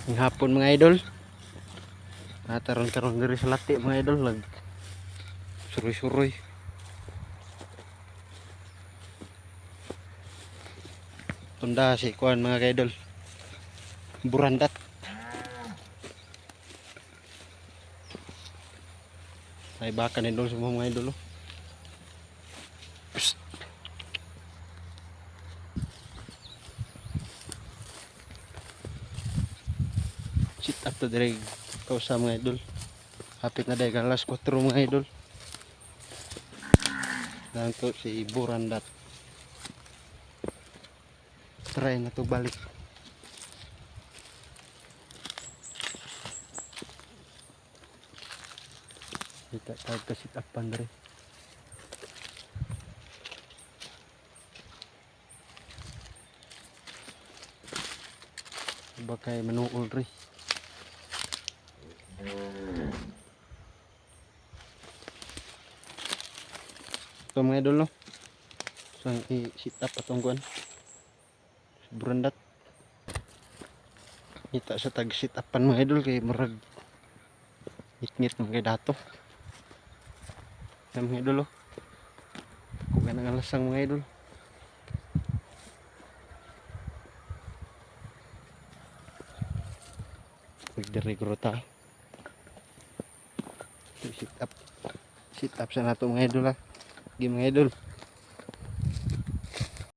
Ng hapon mga idol. Taron-taron diri sa lati mga idol. Suroy-suroy. Tunda si kuan mga idol. Burandat. Ay baka ni idol semua mga idol. Psst. Sit up to diri kausa mga idol. Hapit na dahil alas 4 mga idol. Dan to si Burandat. Try na to balik. Kita tayo ka sit upan diri. Bakay manuol ri. Ito mga idol no. So i-sit up atong kuan. Burandat. Kita sa tag sit upan mga idol kay murag ngit-ngit mga dato. Yan mga idol oh. Kung ka nang alasang mga idol. Magdiri grota. Sit up. Sit up sa nato mga idol ha. Sige mga idol.